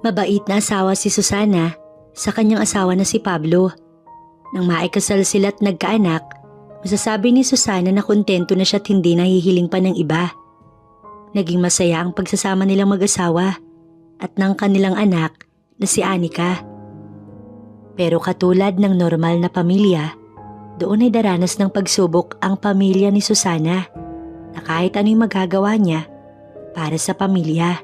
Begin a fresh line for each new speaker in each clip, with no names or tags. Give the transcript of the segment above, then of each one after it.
Mabait na asawa si Susana sa kanyang asawa na si Pablo. Nang maikasal sila't nagkaanak, masasabi ni Susana na kontento na siya't hindi nahihiling pa ng iba. Naging masaya ang pagsasama nilang mag-asawa at ng kanilang anak na si Anika. Pero katulad ng normal na pamilya, doon ay daranas ng pagsubok ang pamilya ni Susana na kahit ano'y magagawa niya para sa pamilya.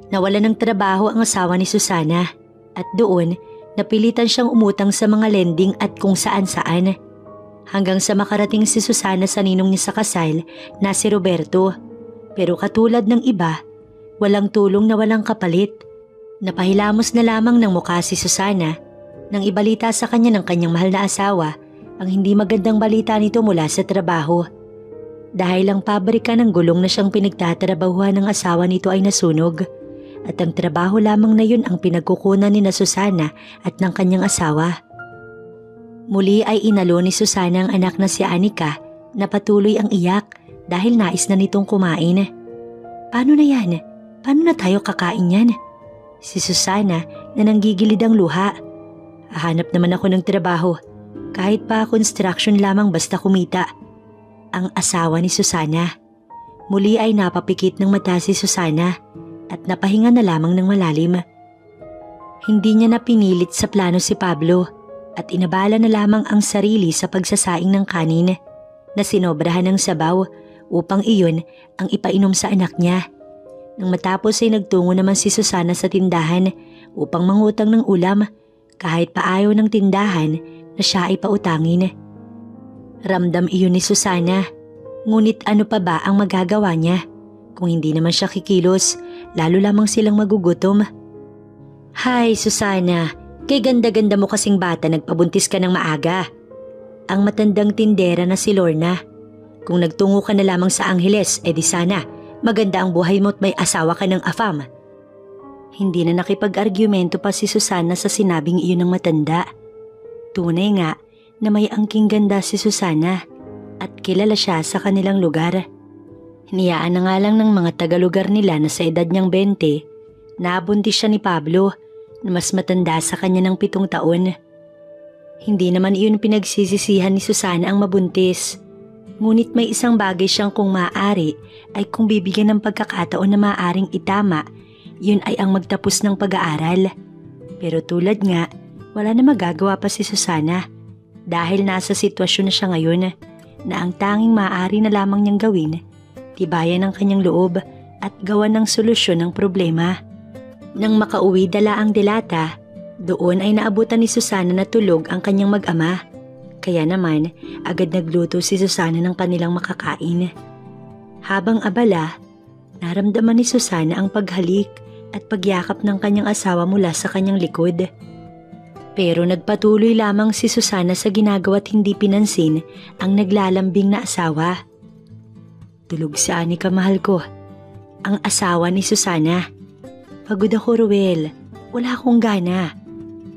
Nawalan ng trabaho ang asawa ni Susana at doon napilitan siyang umutang sa mga lending at kung saan-saan. Hanggang sa makarating si Susana sa ninong niya sa kasal na si Roberto. Pero katulad ng iba, walang tulong na walang kapalit. Napahilamos na lamang ng mukha si Susana nang ibalita sa kanya ng kanyang mahal na asawa ang hindi magandang balita nito mula sa trabaho. Dahil ang pabrika ng gulong na siyang pinagtatrabahuhan ng asawa nito ay nasunog. At ang trabaho lamang na yun ang pinagkukunan ni na Susana at ng kanyang asawa. Muli ay inalo ni Susana ang anak na si Anika na patuloy ang iyak dahil nais na nitong kumain. Paano na yan? Paano na tayo kakain yan? Si Susana na nanggigilid ang luha. Hahanap naman ako ng trabaho. Kahit pa construction lamang basta kumita. Ang asawa ni Susana. Muli ay napapikit ng mata si Susana at napahinga na lamang ng malalim. Hindi niya na pinilit sa plano si Pablo at inabala na lamang ang sarili sa pagsasaing ng kanin na sinobrahan ng sabaw upang iyon ang ipainom sa anak niya. Nang matapos ay nagtungo naman si Susana sa tindahan upang mangutang ng ulam kahit paayaw ng tindahan na siya ay pautangin. Ramdam iyon ni Susana, ngunit ano pa ba ang magagawa niya? Kung hindi naman siya kikilos, lalo lamang silang magugutom. Hay, Susana, kay ganda-ganda mo kasing bata nagpabuntis ka ng maaga. Ang matandang tindera na si Lorna. Kung nagtungo ka na lamang sa Angeles, edi sana maganda ang buhay mo at may asawa ka ng afam. Hindi na nakipag-argumento pa si Susana sa sinabing iyon ng matanda. Tunay nga na may angking ganda si Susana at kilala siya sa kanilang lugar. Hiniyaan na nga lang ng mga taga-lugar nila na sa edad niyang 20, nabuntis siya ni Pablo na mas matanda sa kanya ng 7 taon. Hindi naman iyon pinagsisisihan ni Susana ang mabuntis. Ngunit may isang bagay siyang kung maaari ay kung bibigyan ng pagkakataon na maaaring itama, yun ay ang magtapos ng pag-aaral. Pero tulad nga, wala na magagawa pa si Susana dahil nasa sitwasyon na siya ngayon na ang tanging maaari na lamang niyang gawin tibayan ang kanyang loob at gawan ng solusyon ng problema. Nang makauwi dala ang delata, doon ay naabutan ni Susana na tulog ang kanyang mag-ama. Kaya naman, agad nagluto si Susana ng kanilang makakain. Habang abala, naramdaman ni Susana ang paghalik at pagyakap ng kanyang asawa mula sa kanyang likod. Pero nagpatuloy lamang si Susana sa ginagawa't hindi pinansin ang naglalambing na asawa. Tulog si Anika, mahal ko. Ang asawa ni Susana. Pagod ako, Ruel. Wala akong gana.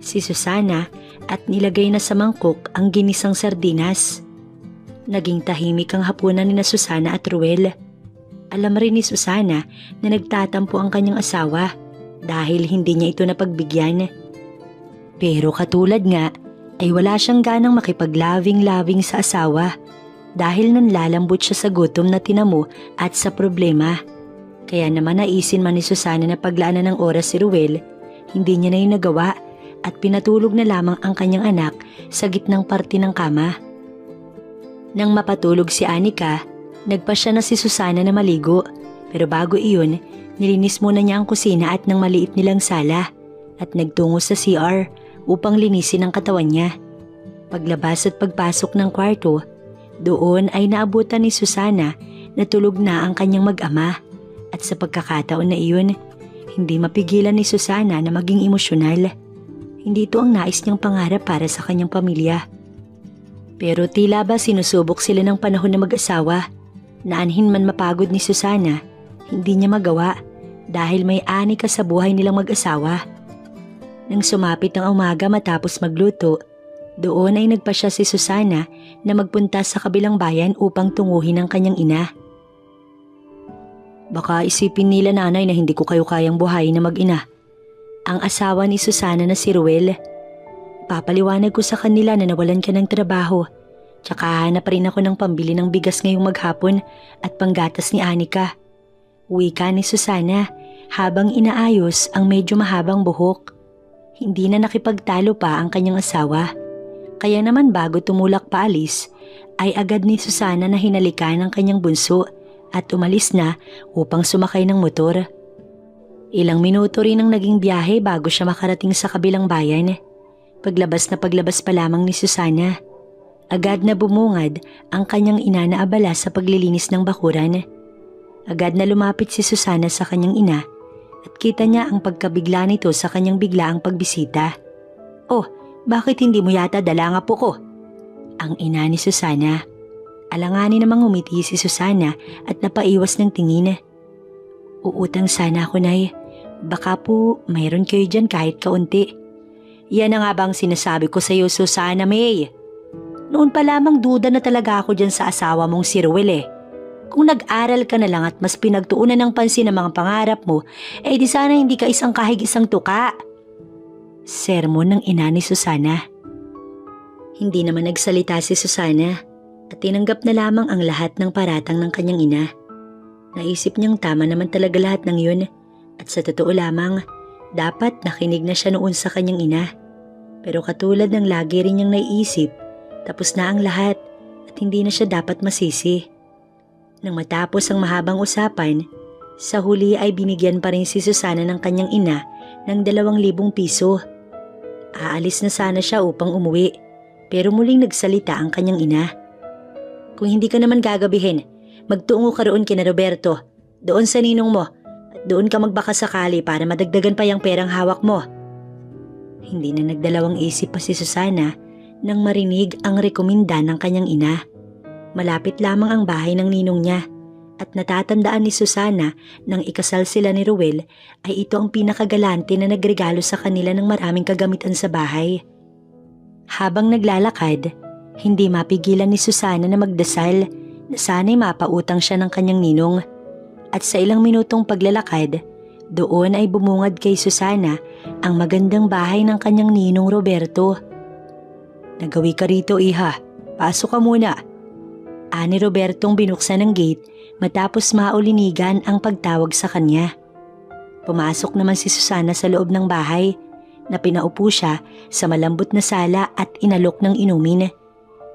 Si Susana at nilagay na sa mangkok ang ginisang sardinas. Naging tahimik ang hapunan ni na Susana at Ruel. Alam rin ni Susana na nagtatampo ang kanyang asawa dahil hindi niya ito napagbigyan. Pero katulad nga ay wala siyang ganang makipaglabing-labing sa asawa. Dahil nanlalambot siya sa gutom na tinamo at sa problema. Kaya naman naisin man ni Susana na paglaanan ng oras si Ruel, hindi niya na yung nagawa at pinatulog na lamang ang kanyang anak sa gitnang parte ng kama. Nang mapatulog si Anika, nagpasya na si Susana na maligo. Pero bago iyon, nilinis muna niya ang kusina at ng maliit nilang sala at nagtungo sa CR upang linisin ang katawan niya. Paglabas at pagpasok ng kwarto, doon ay naabutan ni Susana na tulog na ang kanyang mag-ama at sa pagkakataon na iyon, hindi mapigilan ni Susana na maging emosyonal. Hindi ito ang nais niyang pangarap para sa kanyang pamilya. Pero tila ba sinusubok sila ng panahon na mag-asawa. Naanhin man mapagod ni Susana, hindi niya magawa dahil may Anika sa buhay nilang mag-asawa. Nang sumapit ang umaga matapos magluto, doon ay nagpasya si Susana na magpunta sa kabilang bayan upang tunguhin ang kanyang ina. Baka isipin nila, nanay, na hindi ko kayo kayang buhayin na mag-ina. ang asawa ni Susana na si Ruel. Papaliwanag ko sa kanila na nawalan ka ng trabaho. Tsaka hanap rin ako ng pambili ng bigas ngayong maghapon at panggatas ni Anika. Wika ni Susana habang inaayos ang medyo mahabang buhok. Hindi na nakipagtalo pa ang kanyang asawa. Kaya naman bago tumulak paalis ay agad ni Susana na hinalikan ng kanyang bunso at umalis na upang sumakay ng motor. Ilang minuto rin ang naging biyahe bago siya makarating sa kabilang bayan. Paglabas pa lamang ni Susana, agad na bumungad ang kanyang ina na abala sa paglilinis ng bakuran. Agad na lumapit si Susana sa kanyang ina at kita niya ang pagkabigla nito sa kanyang biglaang pagbisita. "Oh, bakit hindi mo yata dala ang apo ko?" Ang ina ni Susana. Alanganin namang umiti si Susana at napaiwas ng tingin. "Uutang sana ako, Nay. Baka po mayroon kayo dyan kahit kaunti." "Yan na nga bang sinasabi ko sa iyo, Susana May? Noon pa lamang duda na talaga ako dyan sa asawa mong si Ruel eh. Kung nag-aral ka na lang at mas pinagtuunan ng pansin ang mga pangarap mo, eh di sana hindi ka isang kahig isang tuka." Sermon ng ina ni Susana. Hindi naman nagsalita si Susana at tinanggap na lamang ang lahat ng paratang ng kanyang ina. Naisip niyang tama naman talaga lahat ng yun at sa totoo lamang, dapat nakinig na siya noon sa kanyang ina. Pero katulad ng lagi rin niyang naiisip, tapos na ang lahat at hindi na siya dapat masisi. Nang matapos ang mahabang usapan, sa huli ay binigyan pa rin si Susana ng kanyang ina ng 2,000 piso. Aalis na sana siya upang umuwi, pero muling nagsalita ang kanyang ina. "Kung hindi ka naman gagabihin, magtungo ka roon kina Roberto, doon sa ninong mo, at doon ka magbakasakali para madagdagan pa yung perang hawak mo." Hindi na nagdalawang isip pa si Susana nang marinig ang rekomenda ng kanyang ina. Malapit lamang ang bahay ng ninong niya at natatandaan ni Susana nang ikasal sila ni Ruel ay ito ang pinakagalante na nagregalo sa kanila ng maraming kagamitan sa bahay. Habang naglalakad, hindi mapigilan ni Susana na magdasal na sana'y mapautang siya ng kanyang ninong. At sa ilang minutong paglalakad, doon ay bumungad kay Susana ang magandang bahay ng kanyang ninong Roberto. "Nagawi ka rito, iha. Pasok ka muna." Ani Robertong binuksan ng gate matapos maulinigan ang pagtawag sa kanya. Pumasok naman si Susana sa loob ng bahay na pinaupo siya sa malambot na sala at inalok ng inumin.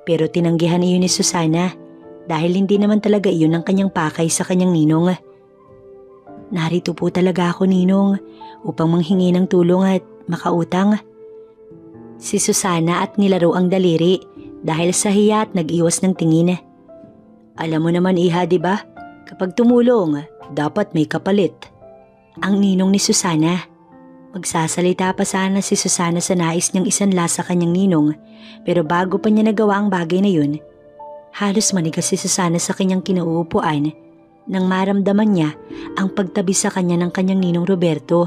Pero tinanggihan iyon ni Susana dahil hindi naman talaga iyon ang kanyang pakay sa kanyang ninong. "Narito po talaga ako, Ninong, upang manghingi ng tulong at makautang." Si Susana at nilaro ang daliri dahil sa hiya at nag-iwas ng tingin. "Alam mo naman, iha, di ba? Kapag tumulong, dapat may kapalit." Ang ninong ni Susana. Magsasalita pa sana si Susana sa nais niyang isanla sa kanyang ninong, pero bago pa niya nagawa ang bagay na yun, halos manigas si Susana sa kanyang kinauupuan nang maramdaman niya ang pagtabi sa kanya ng kanyang ninong Roberto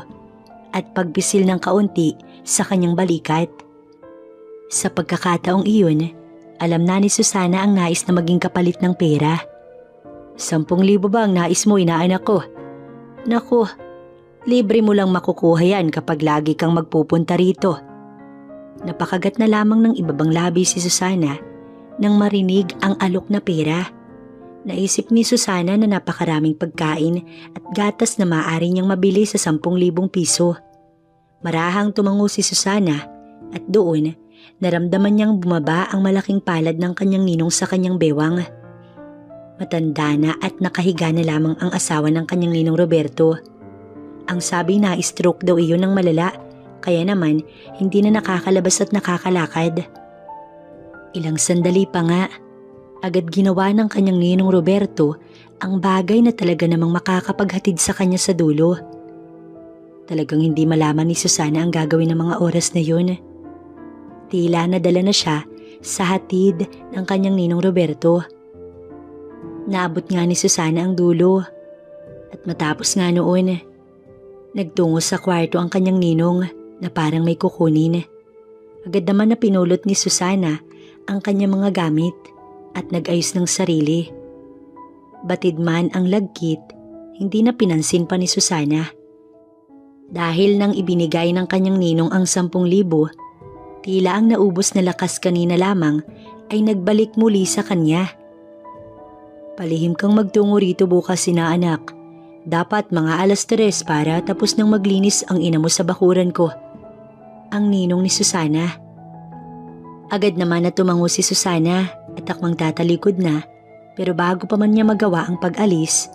at pagbisil ng kaunti sa kanyang balikat. Sa pagkakataong iyon, alam na ni Susana ang nais na maging kapalit ng pera. 10,000 ba ang nais mo, inaanak ko? Naku, libre mo lang makukuha yan kapag lagi kang magpupunta rito. Napakagat na lamang ng ibabang labi si Susana nang marinig ang alok na pera. Naisip ni Susana na napakaraming pagkain at gatas na maaari niyang mabili sa 10,000 piso. Marahang tumango si Susana at doon naramdaman niyang bumaba ang malaking palad ng kanyang ninong sa kanyang bewang. Matanda na at nakahiga na lamang ang asawa ng kanyang ninong Roberto. Ang sabi na stroke daw iyon ng malala, kaya naman hindi na nakakalabas at nakakalakad. Ilang sandali pa nga, agad ginawa ng kanyang ninong Roberto ang bagay na talaga namang makakapaghatid sa kanya sa dulo. Talagang hindi malaman ni Susana ang gagawin ng mga oras na yun. Tila nadala na siya sa hatid ng kanyang ninong Roberto. Naabot nga ni Susana ang dulo at matapos nga noon, nagtungo sa kwarto ang kanyang ninong na parang may kukunin. Agad naman na pinulot ni Susana ang kanyang mga gamit at nag-ayos ng sarili. Batid man ang lagkit, hindi na pinansin pa ni Susana. Dahil nang ibinigay ng kanyang ninong ang 10,000, tila ang naubos na lakas kanina lamang ay nagbalik muli sa kanya. Palihim kang magtungo rito bukas sina anak. Dapat mga 3:00 para tapos nang maglinis ang ina mo sa bakuran ko. Ang ninong ni Susana. Agad naman na tumango si Susana at akmang tatalikod na, pero bago pa man niya magawa ang pag-alis,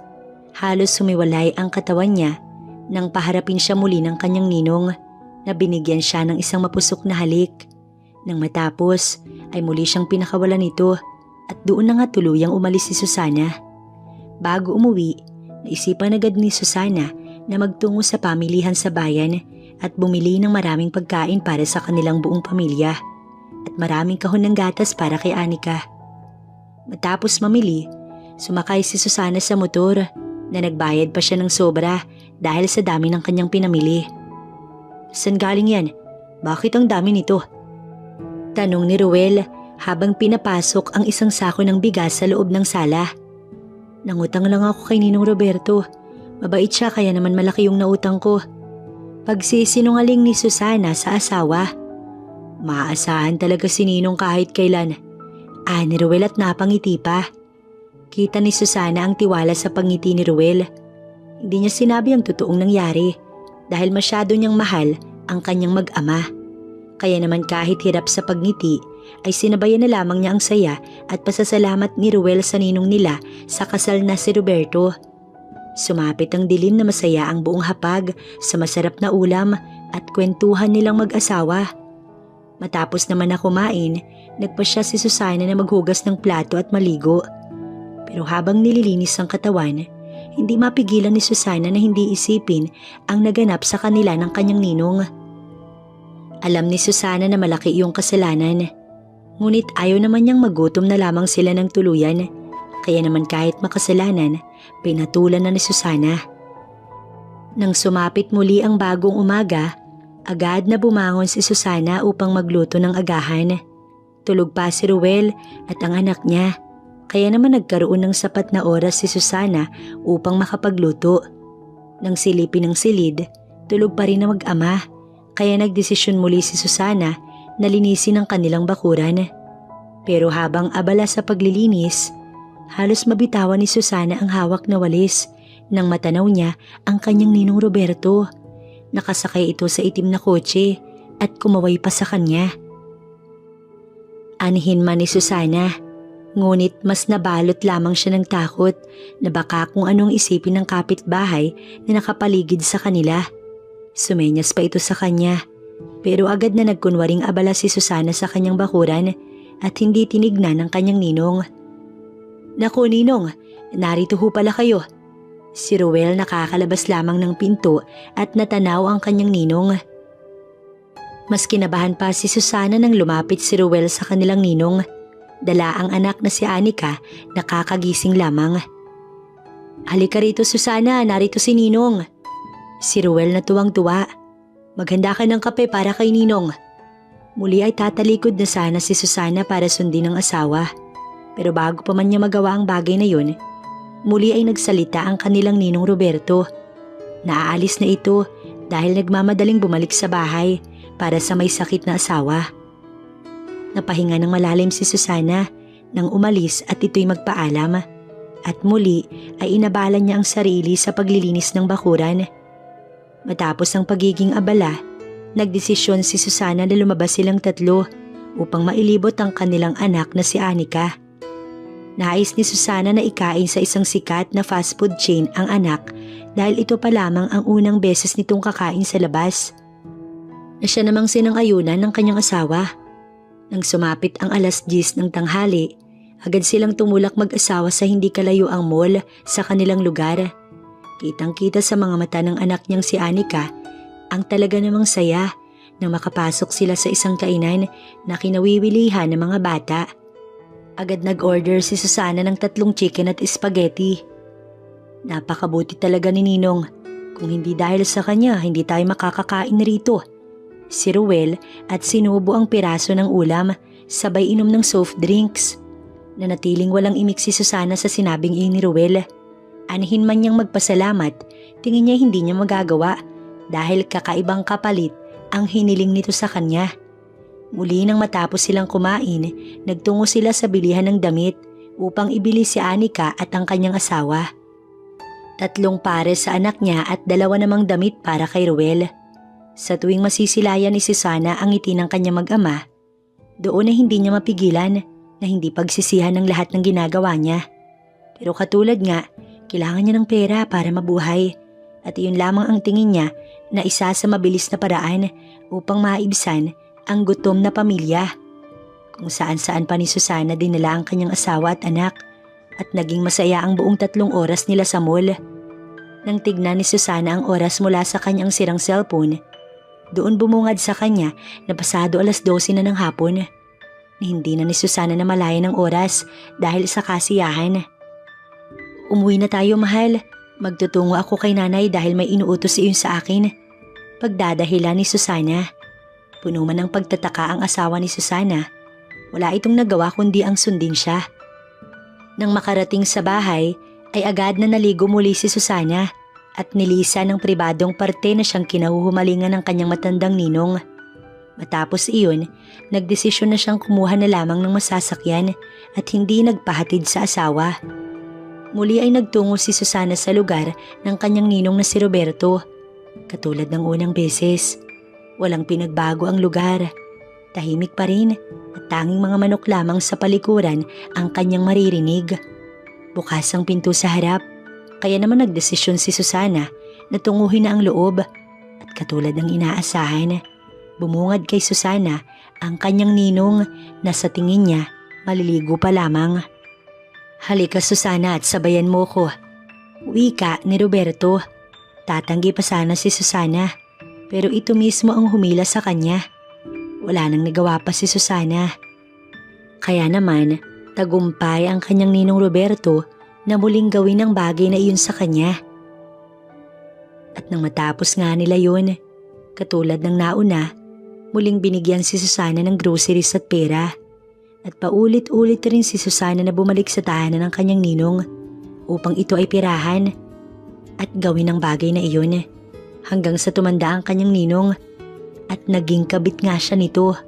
halos sumiwalay ang katawan niya nang paharapin siya muli ng kanyang ninong na binigyan siya ng isang mapusok na halik. Nang matapos ay muli siyang pinakawalan nito at doon na nga tuluyang umalis si Susana. Bago umuwi, naisipan agad ni Susana na magtungo sa pamilihan sa bayan at bumili ng maraming pagkain para sa kanilang buong pamilya at maraming kahon ng gatas para kay Anika. Matapos mamili, sumakay si Susana sa motor na nagbayad pa siya ng sobra dahil sa dami ng kanyang pinamili. "Saan galing yan? Bakit ang dami nito?" tanong ni Ruel habang pinapasok ang isang sako ng bigas sa loob ng sala. "Nangutang lang ako kay Ninong Roberto. Mabait siya kaya naman malaki yung nautang ko." Pagsisinungaling ni Susana sa asawa. Maaasahan talaga si Ninong kahit kailan. Ni Ruel at napangiti pa. Kita ni Susana ang tiwala sa pangiti ni Ruel. Hindi niya sinabi ang totoong nangyari dahil masyado niyang mahal ang kanyang mag-ama. Kaya naman kahit hirap sa pagngiti ay sinabayan na lamang niya ang saya at pasasalamat ni Ruel sa ninong nila sa kasal na si Roberto. Sumapit ang dilim na masaya ang buong hapag sa masarap na ulam at kwentuhan nilang mag-asawa. Matapos naman na kumain, nagpasya si Susana na maghugas ng plato at maligo. Pero habang nililinis ang katawan, hindi mapigilan ni Susana na hindi isipin ang naganap sa kanila ng kanyang ninong. Alam ni Susana na malaki iyong kasalanan, ngunit ayaw naman niyang magutom na lamang sila ng tuluyan, kaya naman kahit makasalanan, pinatulan na ni Susana. Nang sumapit muli ang bagong umaga, agad na bumangon si Susana upang magluto ng agahan. Tulog pa si Ruel at ang anak niya, kaya naman nagkaroon ng sapat na oras si Susana upang makapagluto. Nang silipin ng silid, tulog pa rin na mag-ama, kaya nagdesisyon muli si Susana na linisin ang kanilang bakuran. Pero habang abala sa paglilinis, halos mabitawan ni Susana ang hawak na walis nang matanaw niya ang kanyang ninong Roberto. Nakasakay ito sa itim na kotse at kumaway pa sa kanya. Anhin man ni Susana, ngunit mas nabalot lamang siya ng takot na baka kung anong isipin ng kapitbahay na nakapaligid sa kanila. Sumenyas pa ito sa kanya, pero agad na nagkunwaring abala si Susana sa kanyang bakuran at hindi tinignan ng kanyang ninong. "Naku Ninong, narito ho pala kayo." Si Ruel nakakalabas lamang ng pinto at natanaw ang kanyang ninong. Mas kinabahan pa si Susana nang lumapit si Ruel sa kanilang ninong. Dala ang anak na si Anika, nakakagising lamang. "Halika rito Susana, narito si Ninong." Si Ruel na tuwang-tuwa. "Maghanda ka ng kape para kay Ninong." Muli ay tatalikod na sana si Susana para sundin ang asawa. Pero bago pa man niya magawa ang bagay na yun, muli ay nagsalita ang kanilang ninong Roberto. Naaalis na ito dahil nagmamadaling bumalik sa bahay para sa may sakit na asawa. Napahinga ng malalim si Susana nang umalis at ito'y magpaalam. At muli ay inabalan niya ang sarili sa paglilinis ng bakuran. Matapos ang pagiging abala, nagdesisyon si Susana na lumabas silang tatlo upang mailibot ang kanilang anak na si Anika. Nais ni Susana na ikain sa isang sikat na fast food chain ang anak dahil ito pa lamang ang unang beses nitong kakain sa labas. Na siya namang sinang-ayunan ng kanyang asawa. Nang sumapit ang 10:00 ng tanghali, agad silang tumulak mag-asawa sa hindi kalayo ang mall sa kanilang lugar. Kitang-kita sa mga mata ng anak niyang si Anika ang talaga namang saya nang makapasok sila sa isang kainan na kinawiwilihan ng mga bata. Agad nag-order si Susana ng 3 chicken at spaghetti. Napakabuti talaga ni Ninong. Kung hindi dahil sa kanya, hindi tayo makakakain rito. Si Ruel at sinubo ang piraso ng ulam, sabay inom ng soft drinks. Nanatiling walang imik si Susana sa sinabing iyon ni Ruel. Anihin man niyang magpasalamat, tingin niya hindi niya magagawa dahil kakaibang kapalit ang hiniling nito sa kanya. Muli nang matapos silang kumain, nagtungo sila sa bilihan ng damit upang ibili si Anika at ang kanyang asawa. 3 pares sa anak niya at 2 namang damit para kay Ruel. Sa tuwing masisilayan ni Susana ang ngiti ng kanyang mag-ama, doon ay hindi niya mapigilan na hindi pagsisihan ng lahat ng ginagawa niya. Pero katulad nga, kailangan niya ng pera para mabuhay at iyon lamang ang tingin niya na isa sa mabilis na paraan upang maibsan ang gutom na pamilya. Kung saan-saan pa ni Susana dinala ang kanyang asawa at anak at naging masaya ang buong 3 oras nila sa mall. Nang tignan ni Susana ang oras mula sa kanyang sirang cellphone, doon bumungad sa kanya na pasado 12:00 na ng hapon. Hindi na ni Susana namalayan ng oras dahil sa kasiyahan. Umuwi na tayo, mahal. Magtutungo ako kay nanay dahil may inuutos iyon sa akin. Pagdadahilan ni Susana. Puno man ng pagtataka ang asawa ni Susana. Wala itong nagawa kundi ang sundin siya. Nang makarating sa bahay ay agad na naligo muli si Susana at nilisa ng pribadong parte na siyang kinahuhumalingan ng kanyang matandang ninong. Matapos iyon, nagdesisyon na siyang kumuha na lamang ng masasakyan at hindi nagpahatid sa asawa. Muli ay nagtungo si Susana sa lugar ng kanyang ninong na si Roberto. Katulad ng unang beses, walang pinagbago ang lugar. Tahimik pa rin at tanging mga manok lamang sa palikuran ang kanyang maririnig. Bukas ang pinto sa harap, kaya naman nagdesisyon si Susana na tunguhin na ang loob at katulad ng inaasahan, bumungad kay Susana ang kanyang ninong na sa tingin niya maliligo pa lamang. Halika Susana at sabayan mo ko. Wika ni Roberto. Tatanggi pa sana si Susana pero ito mismo ang humila sa kanya. Wala nang nagawa pa si Susana. Kaya naman, tagumpay ang kanyang ninong Roberto na muling gawin ang bagay na iyon sa kanya. At nang matapos nga nila yun, katulad ng nauna, muling binigyan si Susana ng groceries at pera. At paulit-ulit rin si Susana na bumalik sa tahanan ng kanyang ninong upang ito ay pirahan at gawin ang bagay na iyon hanggang sa tumanda ang kanyang ninong at naging kabit nga siya nito